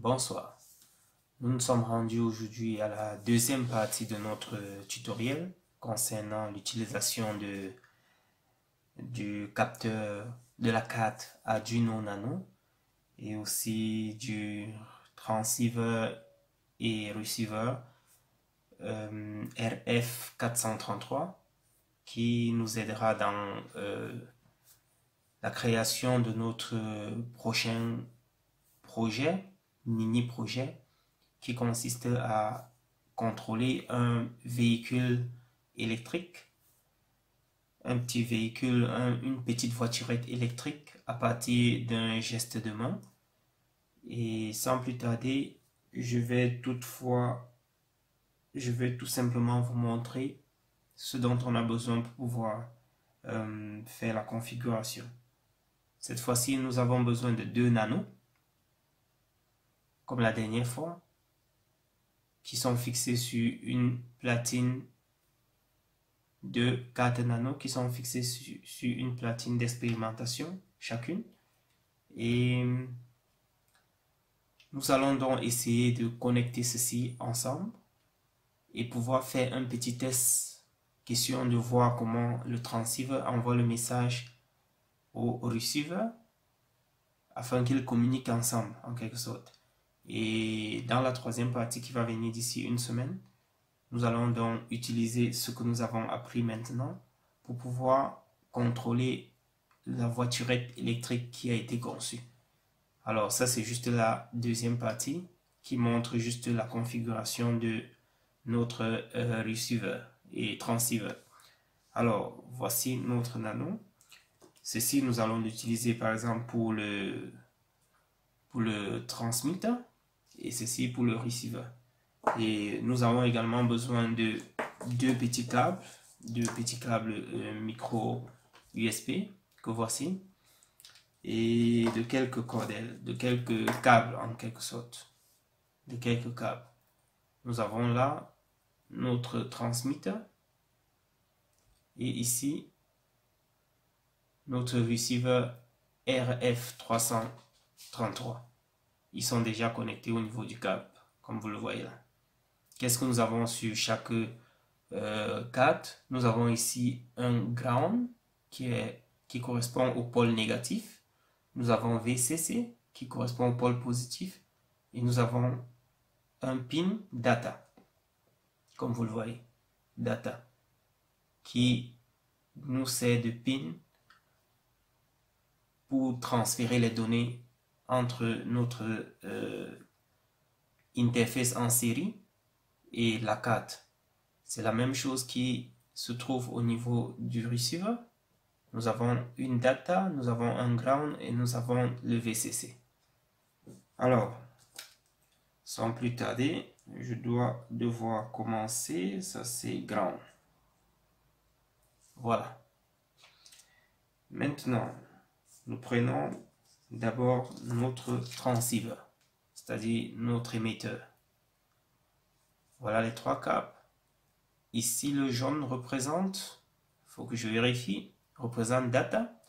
Bonsoir, nous nous sommes rendus aujourd'hui à la deuxième partie de notre tutoriel concernant l'utilisation du capteur de la carte Arduino Nano et aussi du transceiver et receiver RF433 qui nous aidera dans la création de notre prochain projet, mini-projet, qui consiste à contrôler un véhicule électrique, un petit véhicule, une petite voiturette électrique à partir d'un geste de main. Et sans plus tarder, je vais tout simplement vous montrer ce dont on a besoin pour pouvoir faire la configuration. Cette fois-ci, nous avons besoin de 2 nanos, comme la dernière fois, qui sont fixés sur une platine de 4 nanos qui sont fixés sur une platine d'expérimentation chacune. Et nous allons donc essayer de connecter ceci ensemble et pouvoir faire un petit test, question de voir comment le transceiver envoie le message au receiver afin qu'ils communiquent ensemble en quelque sorte. Et dans la troisième partie qui va venir d'ici une semaine, nous allons donc utiliser ce que nous avons appris maintenant pour pouvoir contrôler la voiturette électrique qui a été conçue. Alors ça, c'est juste la deuxième partie qui montre juste la configuration de notre receiver et transceiver. Alors voici notre nano. Ceci, nous allons l'utiliser par exemple pour le transmetteur et ceci pour le receiver. Et nous avons également besoin de deux petits câbles micro USB que voici, et de quelques cordelles, de quelques câbles en quelque sorte, de quelques câbles. Nous avons là notre transmetteur et ici notre receiver RF433. Ils sont déjà connectés au niveau du câble, comme vous le voyez là. Qu'est-ce que nous avons sur chaque carte? Nous avons ici un ground qui correspond au pôle négatif. Nous avons VCC qui correspond au pôle positif. Et nous avons un pin data, comme vous le voyez, data, qui nous sert de pin pour transférer les données entre notre interface en série et la carte. C'est la même chose qui se trouve au niveau du receiver. Nous avons une data, nous avons un ground et nous avons le VCC. Alors, sans plus tarder, je dois devoir commencer. Ça, c'est ground. Voilà. Maintenant, nous prenons d'abord notre transceiver, c'est-à-dire notre émetteur. Voilà les trois câbles. Ici, le jaune représente, il faut que je vérifie, représente data.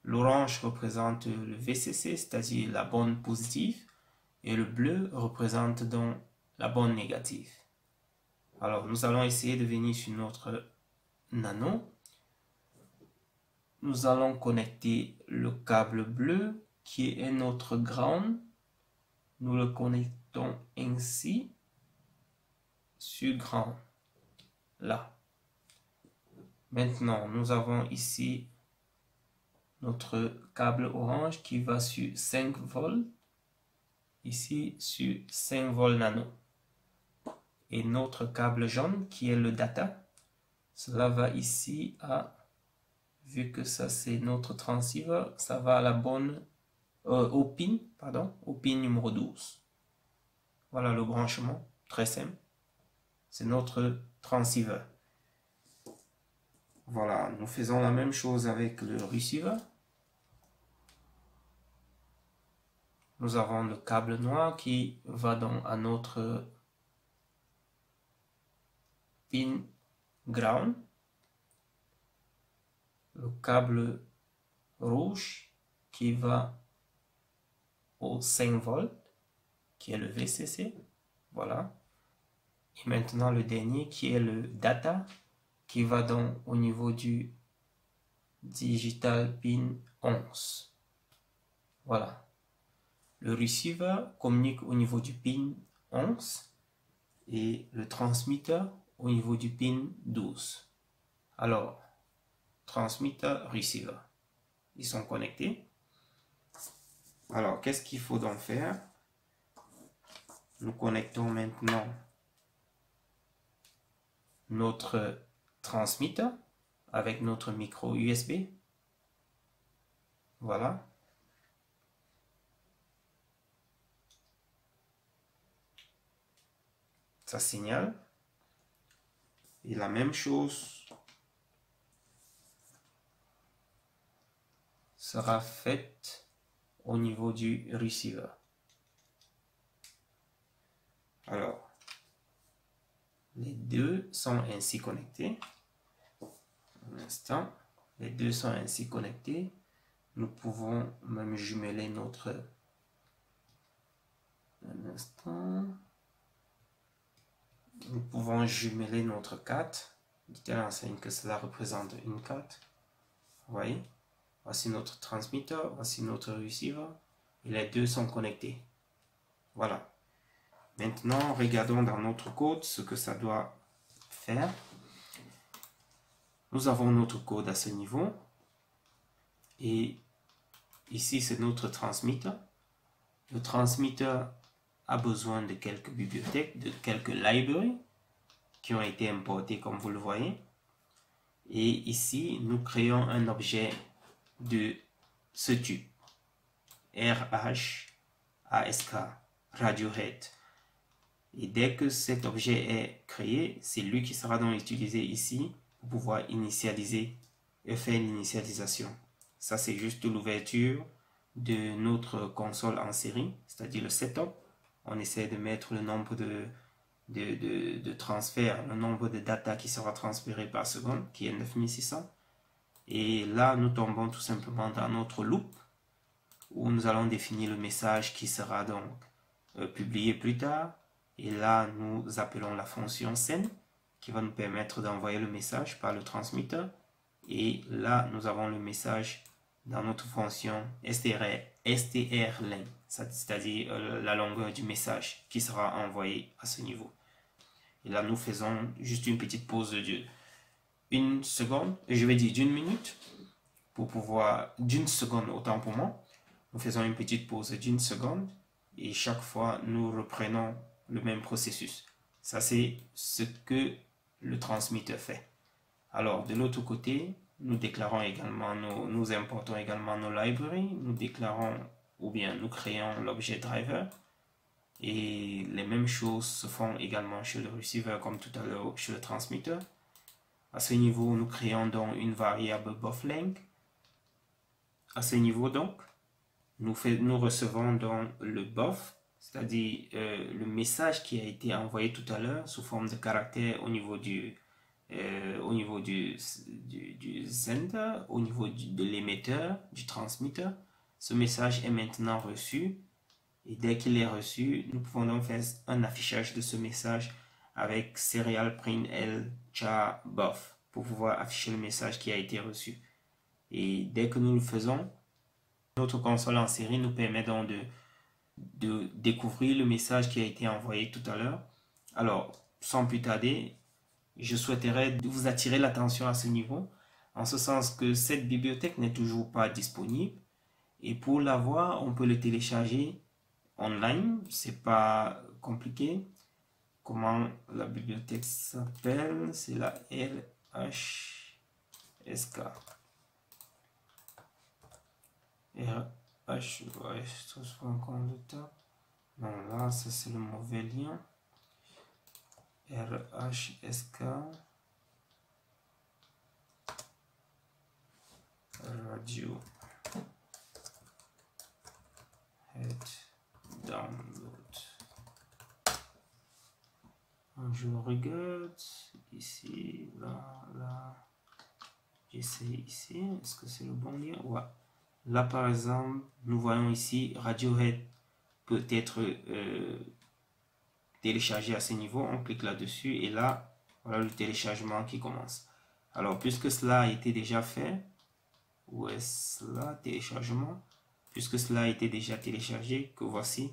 L'orange représente le VCC, c'est-à-dire la borne positive. Et le bleu représente donc la borne négative. Alors, nous allons essayer de venir sur notre nano. Nous allons connecter le câble bleu qui est notre ground. Nous le connectons ainsi sur ground. Là. Maintenant, nous avons ici notre câble orange qui va sur 5 volts. Ici sur 5 volts nano. Et notre câble jaune qui est le data. Cela va ici à, vu que ça c'est notre transceiver, ça va à la bonne, au pin numéro 12. Voilà le branchement, très simple. C'est notre transceiver. Voilà, nous faisons la même chose avec le receiver. Nous avons le câble noir qui va donc à notre pin ground. Le câble rouge qui va aux 5 volts qui est le VCC. Voilà. Et maintenant le dernier qui est le data, qui va donc au niveau du digital pin 11. Voilà. Le receiver communique au niveau du pin 11 et le transmetteur au niveau du pin 12. Alors, transmetteur, receiver, ils sont connectés. Alors, qu'est-ce qu'il faut donc faire? Nous connectons maintenant notre transmetteur avec notre micro USB. Voilà. Ça signale. Et la même chose sera faite au niveau du receiver. Alors, les deux sont ainsi connectés. Un instant, les deux sont ainsi connectés. Nous pouvons même jumeler notre... Un instant. Nous pouvons jumeler notre carte, de telle enseigne que cela représente une carte. Vous voyez? Voici notre transmetteur, voici notre receiver. Et les deux sont connectés. Voilà. Maintenant, regardons dans notre code ce que ça doit faire. Nous avons notre code à ce niveau. Et ici, c'est notre transmetteur. Le transmetteur a besoin de quelques bibliothèques, de quelques libraries qui ont été importées comme vous le voyez. Et ici, nous créons un objet de ce type. RHASK, Radiohead. Et dès que cet objet est créé, c'est lui qui sera donc utilisé ici pour pouvoir initialiser et faire l'initialisation. Ça, c'est juste l'ouverture de notre console en série, c'est-à-dire le setup. On essaie de mettre le nombre de transferts, le nombre de data qui sera transféré par seconde, qui est 9600. Et là, nous tombons tout simplement dans notre loop, où nous allons définir le message qui sera donc publié plus tard. Et là, nous appelons la fonction send, qui va nous permettre d'envoyer le message par le transmetteur. Et là, nous avons le message dans notre fonction strlen, c'est-à-dire la longueur du message qui sera envoyé à ce niveau. Et là, nous faisons juste une petite pause de une seconde, je vais dire d'une minute, pour pouvoir, d'une seconde autant pour moi. Nous faisons une petite pause d'une seconde et chaque fois, nous reprenons le même processus. Ça, c'est ce que le transmetteur fait. Alors, de l'autre côté, nous déclarons également, nous importons également nos libraries, nous déclarons ou bien nous créons l'objet driver. Et les mêmes choses se font également chez le receiver comme tout à l'heure chez le transmetteur. À ce niveau, nous créons donc une variable bufflength. À ce niveau donc, nous recevons donc le buff, c'est-à-dire le message qui a été envoyé tout à l'heure sous forme de caractère au niveau du sender, au niveau de l'émetteur, du transmetteur. Ce message est maintenant reçu et dès qu'il est reçu, nous pouvons donc faire un affichage de ce message avec serial print l char buff pour pouvoir afficher le message qui a été reçu. Et dès que nous le faisons, notre console en série nous permet donc de découvrir le message qui a été envoyé tout à l'heure. Alors, sans plus tarder, je souhaiterais vous attirer l'attention à ce niveau, en ce sens que cette bibliothèque n'est toujours pas disponible. Et pour l'avoir, on peut le télécharger online, c'est pas compliqué. Comment la bibliothèque s'appelle? C'est la RHSK. Non, là, ça c'est le mauvais lien. RHSK Radio Head Download. Je regarde ici, là. J'essaie ici. Est-ce que c'est le bon lien? Ouais. Là par exemple, nous voyons ici Radiohead peut être téléchargé à ce niveau. On clique là-dessus et là, voilà le téléchargement qui commence. Alors, puisque cela a été déjà fait, où est-ce là, téléchargement? Puisque cela a été déjà téléchargé, que voici,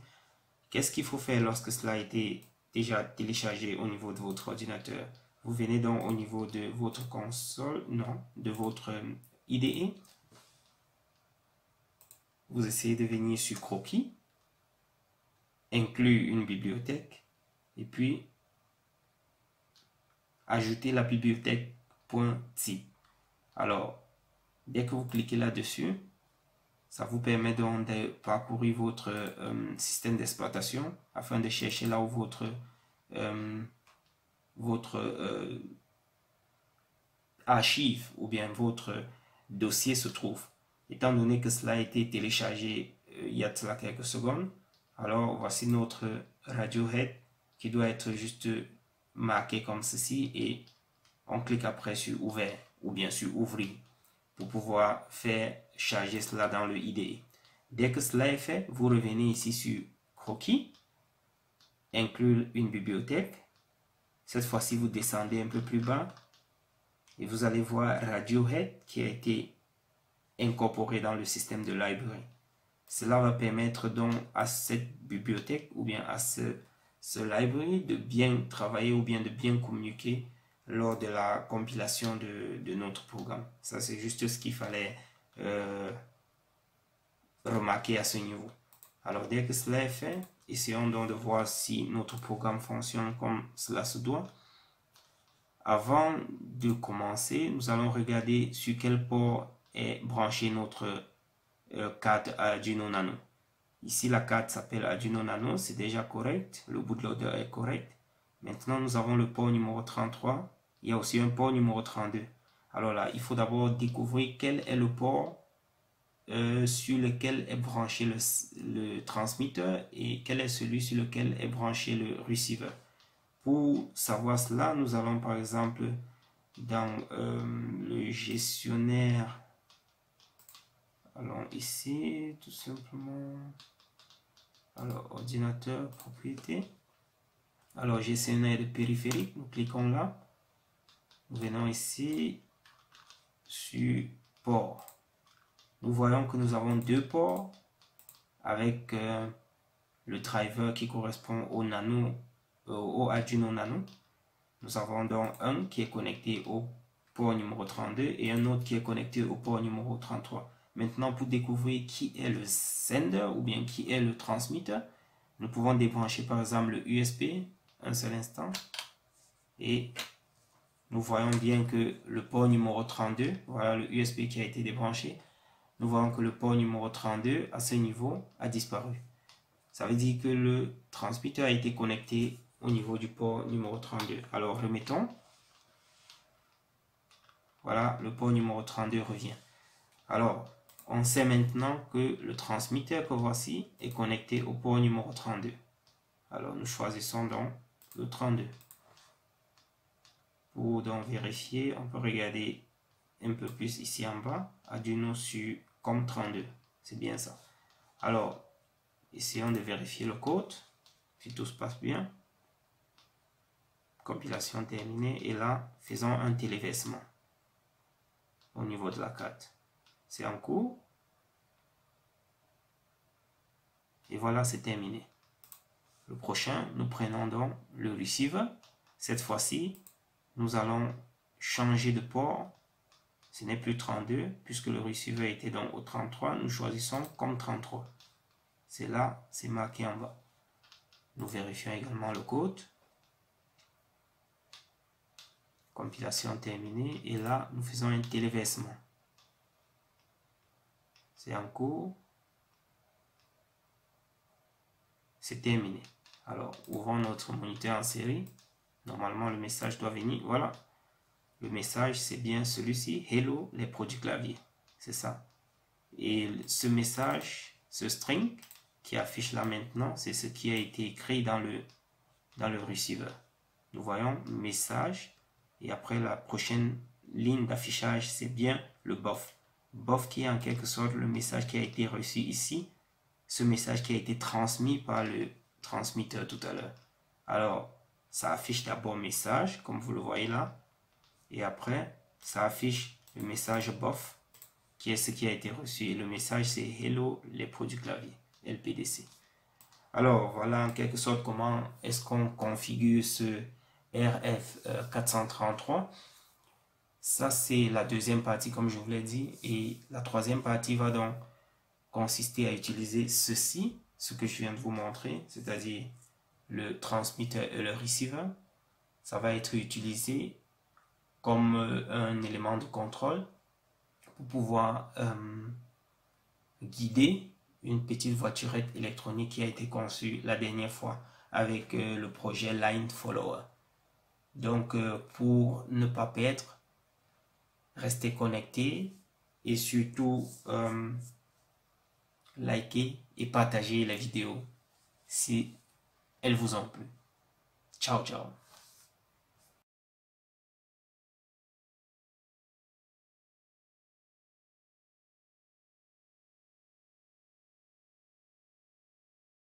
qu'est-ce qu'il faut faire lorsque cela a été déjà téléchargé au niveau de votre ordinateur? Vous venez donc au niveau de votre console, non, de votre IDE. Vous essayez de venir sur Croquis, inclure une bibliothèque, et puis ajouter la bibliothèque .zip. Alors, dès que vous cliquez là-dessus, ça vous permet donc de parcourir votre système d'exploitation afin de chercher là où votre archive ou bien votre dossier se trouve. Étant donné que cela a été téléchargé il y a de cela quelques secondes, alors voici notre Radiohead qui doit être juste marqué comme ceci et on clique après sur ouvert ou bien sur ouvrir pour pouvoir faire charger cela dans le IDE. Dès que cela est fait, vous revenez ici sur Croquis, inclure une bibliothèque. Cette fois-ci, vous descendez un peu plus bas et vous allez voir Radiohead qui a été incorporé dans le système de library. Cela va permettre donc à cette bibliothèque ou bien à ce library de bien travailler ou bien de bien communiquer lors de la compilation de notre programme. Ça, c'est juste ce qu'il fallait remarquer à ce niveau. Alors, dès que cela est fait, essayons donc de voir si notre programme fonctionne comme cela se doit. Avant de commencer, nous allons regarder sur quel port est branché notre carte Arduino Nano. Ici, la carte s'appelle Arduino Nano, c'est déjà correct. Le bootloader est correct. Maintenant, nous avons le port numéro 33. Il y a aussi un port numéro 32. Alors là, il faut d'abord découvrir quel est le port sur lequel est branché le transmetteur et quel est celui sur lequel est branché le receiver. Pour savoir cela, nous allons par exemple dans le gestionnaire. Allons ici, tout simplement. Alors, ordinateur, propriété. Alors, gestionnaire de périphérique, nous cliquons là. Nous venons ici sur port. Nous voyons que nous avons deux ports avec le driver qui correspond au Nano, au Arduino Nano. Nous avons donc un qui est connecté au port numéro 32 et un autre qui est connecté au port numéro 33. Maintenant, pour découvrir qui est le sender ou bien qui est le transmetteur, nous pouvons débrancher par exemple le USB, un seul instant, et nous voyons bien que le port numéro 32, voilà le USB qui a été débranché, nous voyons que le port numéro 32 à ce niveau a disparu. Ça veut dire que le transmetteur a été connecté au niveau du port numéro 32. Alors remettons. Voilà, le port numéro 32 revient. Alors, on sait maintenant que le transmetteur que voici est connecté au port numéro 32. Alors, nous choisissons donc le 32. Pour donc vérifier, on peut regarder un peu plus ici en bas. Arduino sur COM32. C'est bien ça. Alors, essayons de vérifier le code. Si tout se passe bien. Compilation terminée. Et là, faisons un téléversement au niveau de la carte. C'est en cours. Et voilà, c'est terminé. Le prochain, nous prenons donc le receiver. Cette fois-ci, nous allons changer de port. Ce n'est plus 32, puisque le receiver était donc au 33. Nous choisissons comme 33. C'est là, c'est marqué en bas. Nous vérifions également le code. Compilation terminée. Et là, nous faisons un téléversement. C'est en cours. C'est terminé. Alors, ouvrons notre moniteur en série. Normalement, le message doit venir. Voilà. Le message, c'est bien celui-ci. Hello, les produits clavier. C'est ça. Et ce message, ce string qui affiche là maintenant, c'est ce qui a été écrit dans le receiver. Nous voyons message. Et après, la prochaine ligne d'affichage, c'est bien le bof. Bof qui est en quelque sorte le message qui a été reçu ici ce message qui a été transmis par le transmetteur tout à l'heure. Alors, ça affiche d'abord message, comme vous le voyez là. Et après, ça affiche le message bof, qui est ce qui a été reçu. Et le message, c'est Hello, les produits clavier, LPDC. Alors, voilà en quelque sorte comment est-ce qu'on configure ce RF433. Ça, c'est la deuxième partie, comme je vous l'ai dit. Et la troisième partie va donc consister à utiliser ceci, ce que je viens de vous montrer, c'est-à-dire le transmetteur et le receiver. Ça va être utilisé comme un élément de contrôle pour pouvoir guider une petite voiturette électronique qui a été conçue la dernière fois avec le projet Line Follower. Donc, pour ne pas perdre, restez connectés et surtout likez et partagez la vidéo si elles vous ont plu. Ciao, ciao.